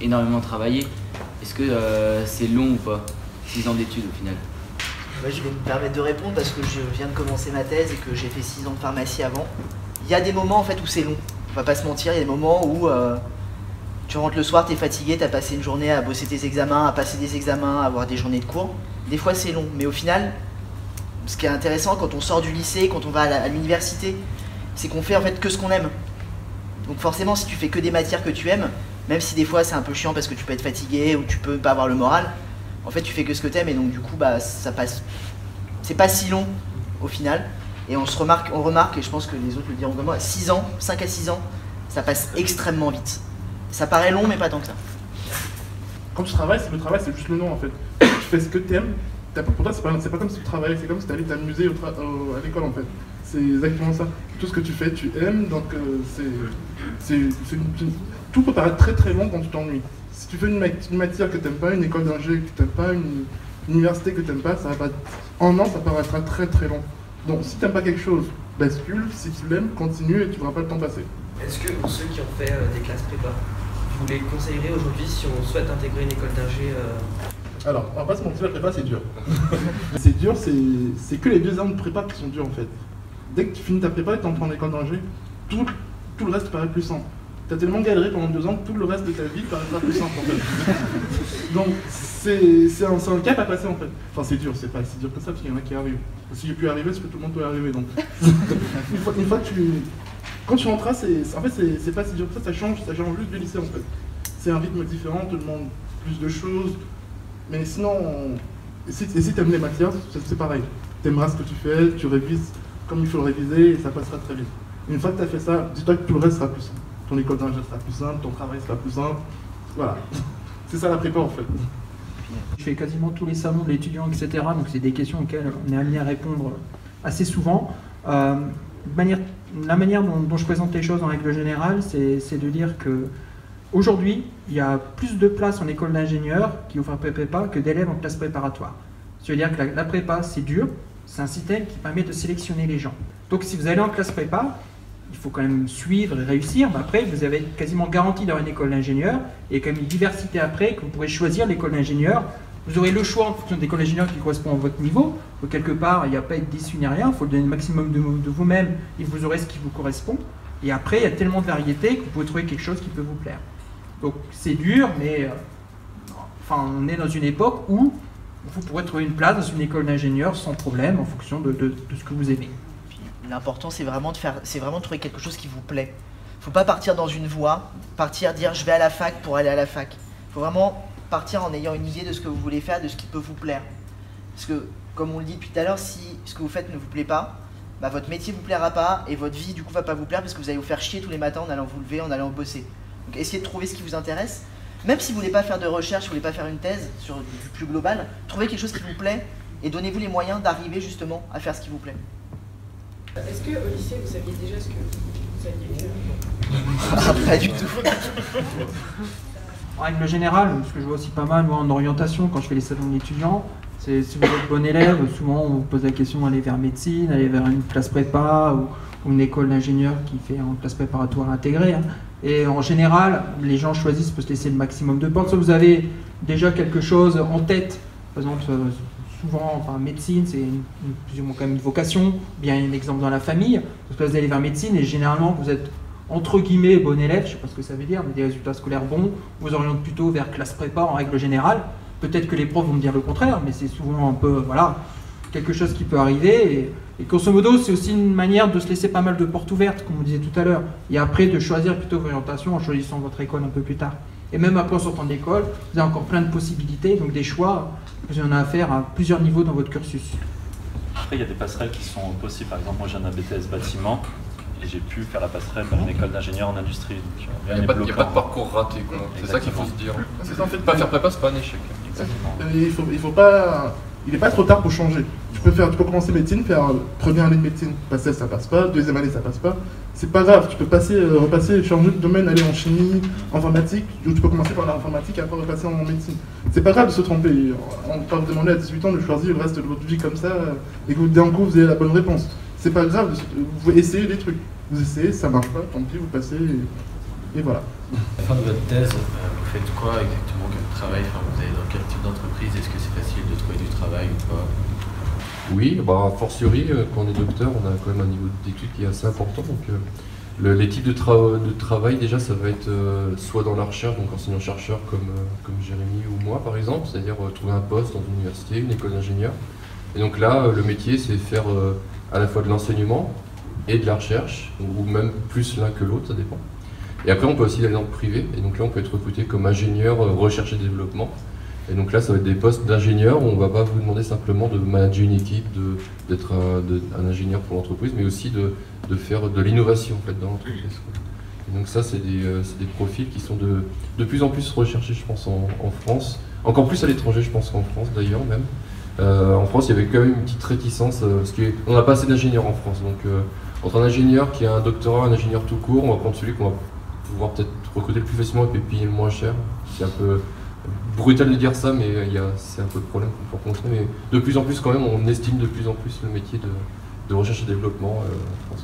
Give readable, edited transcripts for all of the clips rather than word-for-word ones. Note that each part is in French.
énormément travaillé. Est-ce que c'est long ou pas, 6 ans d'études au final? Ouais, je vais me permettre de répondre parce que je viens de commencer ma thèse et que j'ai fait 6 ans de pharmacie avant. Il y a des moments en fait où c'est long, on va pas se mentir, il y a des moments où tu rentres le soir, tu es fatigué, tu as passé une journée à bosser tes examens, à passer des examens, à avoir des journées de cours. Des fois c'est long, mais au final, ce qui est intéressant quand on sort du lycée, quand on va à l'université, c'est qu'on fait en fait que ce qu'on aime. Donc forcément, si tu fais que des matières que tu aimes, même si des fois c'est un peu chiant parce que tu peux être fatigué ou tu peux pas avoir le moral, en fait tu fais que ce que tu aimes et donc du coup bah ça passe. C'est pas si long au final. Et on remarque, et je pense que les autres le diront comme moi, 6 ans, 5 à 6 ans, ça passe extrêmement vite. Ça paraît long mais pas tant que ça. Quand tu travailles, le travail c'est juste le nom en fait. Tu fais ce que tu aimes. Pour toi, c'est pas comme si tu travaillais, c'est comme si tu allais t'amuser à l'école en fait. C'est exactement ça. Tout ce que tu fais, tu aimes, donc tout peut paraître très très long quand tu t'ennuies. Si tu fais une matière que tu n'aimes pas, une école d'ingé que tu n'aimes pas, une université que tu n'aimes pas, ça va pas. En an, ça paraîtra très très long. Donc si tu n'aimes pas quelque chose, bascule. Si tu l'aimes, continue et tu ne verras pas le temps passer. Est-ce que pour ceux qui ont fait des classes prépa, vous les conseillerez aujourd'hui si on souhaite intégrer une école d'ingé Alors, on va pas se mentir, la prépa c'est dur. C'est dur, c'est que les 2 ans de prépa qui sont durs en fait. Dès que tu finis ta prépa et que tu entres en école d'ingé, tout le reste paraît plus simple. Tu as tellement galéré pendant 2 ans que tout le reste de ta vie paraîtra plus simple en fait. Donc c'est un cap à passer en fait. Enfin c'est dur, c'est pas si dur que ça parce qu'il y en a qui arrivent. Si j'ai pu arriver, c'est que tout le monde peut arriver donc. une fois que quand tu rentras, en fait c'est pas si dur que ça change juste du lycée en fait. C'est un rythme différent, on te demande plus de choses. Mais sinon, si tu aimes les matières, c'est pareil. Tu aimeras ce que tu fais, tu révises comme il faut le réviser et ça passera très vite. Une fois que tu as fait ça, dis-toi que tout le reste sera plus simple. Ton école d'ingé sera plus simple, ton travail sera plus simple. Voilà. C'est ça la prépa en fait. Je fais quasiment tous les salons de l'étudiant, etc. Donc c'est des questions auxquelles on est amené à répondre assez souvent. La manière dont je présente les choses en règle générale, c'est de dire que aujourd'hui, il y a plus de places en école d'ingénieur qui offre un prépa que d'élèves en classe préparatoire. C'est-à-dire que la prépa, c'est dur, c'est un système qui permet de sélectionner les gens. Donc si vous allez en classe prépa, il faut quand même suivre et réussir, mais après vous avez quasiment garanti dans une école d'ingénieur, et comme une diversité après, que vous pourrez choisir l'école d'ingénieur. Vous aurez le choix en fonction de l'école d'ingénieur qui correspond à votre niveau. Donc, quelque part, il n'y a pas être déçu ni rien, il faut donner le maximum de vous-même et vous aurez ce qui vous correspond. Et après, il y a tellement de variétés que vous pouvez trouver quelque chose qui peut vous plaire. Donc c'est dur, mais enfin, on est dans une époque où vous pourrez trouver une place dans une école d'ingénieur sans problème en fonction de ce que vous aimez. L'important c'est vraiment de trouver quelque chose qui vous plaît. Il ne faut pas partir dans une voie, dire je vais à la fac pour aller à la fac. Il faut vraiment partir en ayant une idée de ce que vous voulez faire, de ce qui peut vous plaire. Parce que comme on le dit depuis tout à l'heure, si ce que vous faites ne vous plaît pas, bah, votre métier ne vous plaira pas et votre vie du coup va pas vous plaire parce que vous allez vous faire chier tous les matins en allant vous lever, en allant bosser. Donc essayez de trouver ce qui vous intéresse. Même si vous ne voulez pas faire de recherche, vous ne voulez pas faire une thèse sur du plus global, trouvez quelque chose qui vous plaît et donnez-vous les moyens d'arriver justement à faire ce qui vous plaît. Est-ce qu'au lycée, vous saviez déjà ce que vous alliez faire? Pas du tout. En règle générale, ce que je vois aussi pas mal moi, en orientation, quand je fais les salons d'étudiants, c'est si vous êtes bon élève, souvent on vous pose la question d'aller vers médecine, aller vers une classe prépa ou une école d'ingénieur qui fait en classe préparatoire intégrée. Hein. Et en général, les gens choisissent pour se laisser le maximum de portes. Soit vous avez déjà quelque chose en tête, par exemple, souvent, enfin, médecine, c'est plus ou moins quand même une vocation, bien un exemple dans la famille. Parce que vous allez vers médecine et généralement vous êtes entre guillemets bon élève, je ne sais pas ce que ça veut dire, mais des résultats scolaires bons, vous orientez plutôt vers classe prépa en règle générale. Peut-être que les profs vont me dire le contraire, mais c'est souvent un peu, voilà, quelque chose qui peut arriver. Et grosso modo, c'est aussi une manière de se laisser pas mal de portes ouvertes, comme on disait tout à l'heure. Et après, de choisir plutôt votre orientation en choisissant votre école un peu plus tard. Et même après, en sortant de l'école, vous avez encore plein de possibilités, donc des choix, vous en avez à faire à plusieurs niveaux dans votre cursus. Après, il y a des passerelles qui sont possibles. Par exemple, moi, j'ai un BTS bâtiment. Et j'ai pu faire la passerelle vers une école d'ingénieur en industrie. Il n'y a pas de parcours raté, c'est ça qu'il faut se dire. C'est en fait, pas faire prépa, c'est pas un échec. Il n'est pas trop tard pour changer. Tu peux commencer médecine, faire première année de médecine, passer ça passe pas, deuxième année ça passe pas. C'est pas grave, tu peux repasser, changer de domaine, aller en chimie, informatique, ou tu peux commencer par l'informatique et après repasser en médecine. C'est pas grave de se tromper. On peut vous demander à 18 ans de choisir le reste de votre vie comme ça et que d'un coup vous ayez la bonne réponse. C'est pas grave, vous essayez des trucs. Vous essayez, ça marche pas, tant pis, vous passez et voilà. À la fin de votre thèse, Vous faites quoi exactement comme travail? Enfin, vous allez dans quel type d'entreprise? Est-ce que c'est facile de trouver du travail ou pas? Oui, a fortiori, quand on est docteur, on a quand même un niveau d'études qui est assez important. Donc, les types de travail, déjà, ça va être soit dans la recherche, donc enseignant-chercheur comme Jérémy ou moi, par exemple, c'est-à-dire trouver un poste dans une université, une école d'ingénieur. Et donc là, le métier, c'est faire à la fois de l'enseignement et de la recherche, ou même plus l'un que l'autre, ça dépend. Et après, on peut aussi aller dans le privé, et donc là, on peut être recruté comme ingénieur recherche et développement. Et donc là, ça va être des postes d'ingénieur où on ne va pas vous demander simplement de manager une équipe, d'être un ingénieur pour l'entreprise, mais aussi de faire de l'innovation en fait, dans l'entreprise. Et donc ça, c'est des profils qui sont de plus en plus recherchés, je pense, en France. Encore plus à l'étranger, je pense qu'en France d'ailleurs même. En France, il y avait quand même une petite réticence, parce qu'on n'a pas assez d'ingénieurs en France. Donc entre un ingénieur qui a un doctorat, un ingénieur tout court, on va prendre celui qu'on va pouvoir peut-être recruter le plus facilement et puis payer le moins cher. C'est un peu brutal de dire ça, mais c'est un peu le problème qu'on peut rencontrer. Mais de plus en plus, quand même, on estime de plus en plus le métier de recherche et développement en France.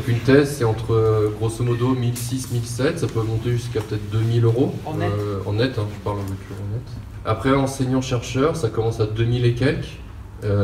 Une thèse, c'est entre grosso modo 1006, 1007, ça peut monter jusqu'à peut-être 2000 euros. En net. En net, hein, je parle en lecture en net. Après, enseignant-chercheur, ça commence à 2000 et quelques.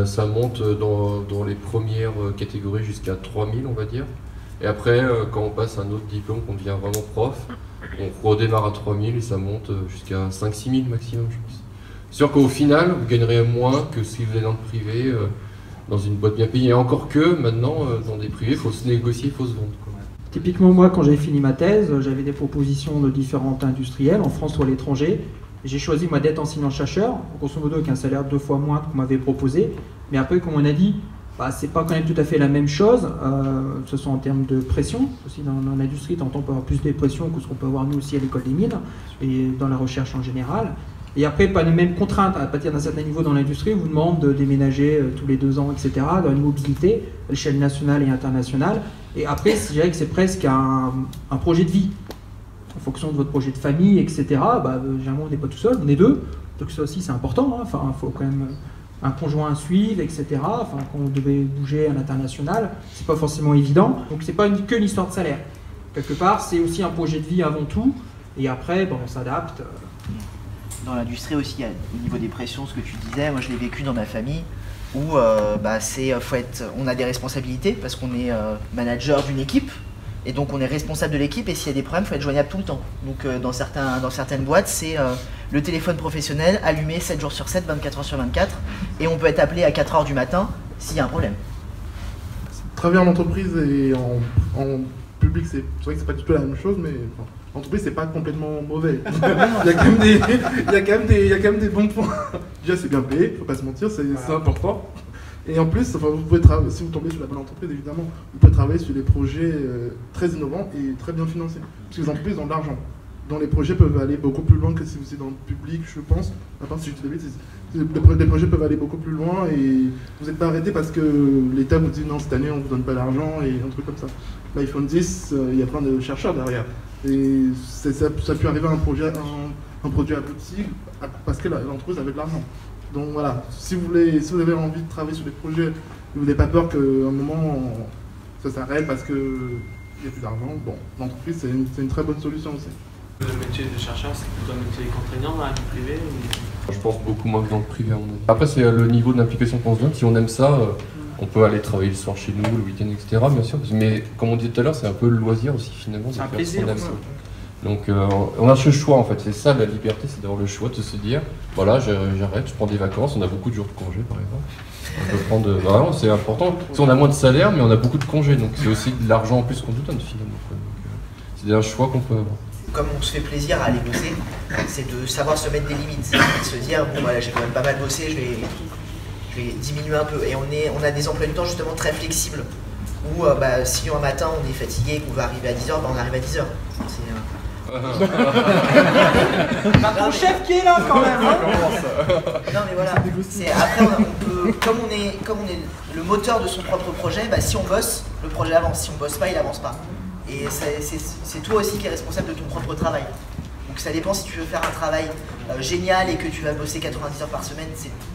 Ça monte dans les premières catégories jusqu'à 3000, on va dire. Et après, quand on passe à un autre diplôme, qu'on devient vraiment prof, on redémarre à 3000 et ça monte jusqu'à 5-6 000 maximum, je pense. C'est sûr qu'au final, vous gagnerez moins que si vous allez dans le privé, dans une boîte bien payée. Et encore que, maintenant, dans des privés, il faut se négocier, il faut se vendre, quoi. Typiquement, moi, quand j'avais fini ma thèse, j'avais des propositions de différents industriels, en France ou à l'étranger. J'ai choisi, moi, d'être enseignant-chercheur, grosso modo avec un salaire 2 fois moins qu'on m'avait proposé. Mais après, comme on a dit, c'est pas quand même tout à fait la même chose, que ce soit en termes de pression. Aussi dans l'industrie, on peut avoir plus de pression que ce qu'on peut avoir nous aussi à l'école des mines, et dans la recherche en général. Et après, pas les mêmes contraintes. À partir d'un certain niveau dans l'industrie, on vous demande de déménager tous les 2 ans, etc., dans une mobilité à l'échelle nationale et internationale. Et après, je dirais que c'est presque un projet de vie. En fonction de votre projet de famille, etc., généralement, on n'est pas tout seul, on est 2. Donc ça aussi, c'est important. Hein. Enfin, il faut quand même un conjoint à suivre, etc. Enfin, quand on devait bouger à l'international, c'est pas forcément évident. Donc c'est pas que une histoire de salaire. Quelque part, c'est aussi un projet de vie avant tout. Et après, on s'adapte. Dans l'industrie aussi, il y a au niveau des pressions, ce que tu disais, moi je l'ai vécu dans ma famille, où on a des responsabilités parce qu'on est manager d'une équipe, et donc on est responsable de l'équipe, et s'il y a des problèmes, il faut être joignable tout le temps. Donc dans certaines boîtes, c'est le téléphone professionnel allumé 7 jours sur 7, 24 heures sur 24, et on peut être appelé à 4 heures du matin s'il y a un problème. Travailler en entreprise et en public, c'est vrai que c'est pas du tout la même chose, mais l'entreprise c'est pas complètement mauvais. Il y a quand même des bons points. Déjà c'est bien payé, faut pas se mentir, c'est important. Et en plus, vous pouvez travailler, si vous tombez sur la bonne entreprise évidemment, vous pouvez travailler sur des projets très innovants et très bien financés. Parce que les entreprises ont de l'argent. Donc les projets peuvent aller beaucoup plus loin que si vous êtes dans le public, je pense. À part si je dis des bêtises. Les projets peuvent aller beaucoup plus loin et vous n'êtes pas arrêté parce que l'État vous dit non, cette année on ne vous donne pas d'argent et un truc comme ça. L'iPhone 10, il y a plein de chercheurs derrière. Et ça peut arriver à un produit abouti parce que l'entreprise avait de l'argent. Donc voilà, si vous avez envie de travailler sur des projets, vous n'avez pas peur qu'à un moment ça s'arrête parce qu'il n'y a plus d'argent, l'entreprise c'est une très bonne solution aussi. Le métier de chercheur, c'est plutôt un métier contraignant dans la vie privée ou... Je pense beaucoup moins que dans le privé, à mon avis. Après, c'est le niveau d'implication qu'on se donne. Si on aime ça, on peut aller travailler le soir chez nous, le week-end, etc. Bien sûr. Mais comme on disait tout à l'heure, c'est un peu le loisir aussi, finalement. C'est un plaisir. Donc, on a ce choix, en fait. C'est ça, la liberté, c'est d'avoir le choix de se dire, voilà, j'arrête, je prends des vacances. On a beaucoup de jours de congé, par exemple. On peut prendre... Vraiment, c'est important. Si on a moins de salaire, mais on a beaucoup de congés. Donc, c'est aussi de l'argent en plus qu'on nous donne, finalement. Donc, c'est un choix qu'on peut avoir. Comme on se fait plaisir à aller bosser, c'est de savoir se mettre des limites, de se dire bon voilà, j'ai quand même pas mal bossé, je vais diminuer un peu. Et on a des emplois du temps justement très flexibles où si un matin on est fatigué et qu'on va arriver à 10h, on arrive à 10h. Ton chef qui est là quand même. Non mais voilà, après on peut, comme on est le moteur de son propre projet, si on bosse, le projet avance, si on bosse pas, il avance pas. Et c'est toi aussi qui es responsable de ton propre travail. Donc ça dépend si tu veux faire un travail génial et que tu vas bosser 90 heures par semaine,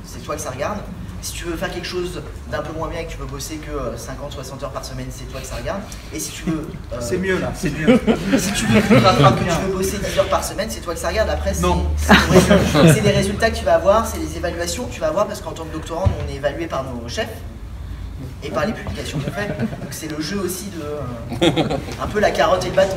c'est toi que ça regarde. Si tu veux faire quelque chose d'un peu moins bien et que tu veux bosser que 50-60 heures par semaine, c'est toi que ça regarde. Et si tu veux... c'est mieux là, c'est mieux. Si tu veux, que tu veux bosser 10 heures par semaine, c'est toi que ça regarde. Après, c'est les résultats que tu vas avoir, c'est les évaluations que tu vas avoir, parce qu'en tant que doctorant, nous, on est évalué par nos chefs et par les publications qu'on fait. Donc c'est le jeu aussi de... un peu la carotte et le bâton.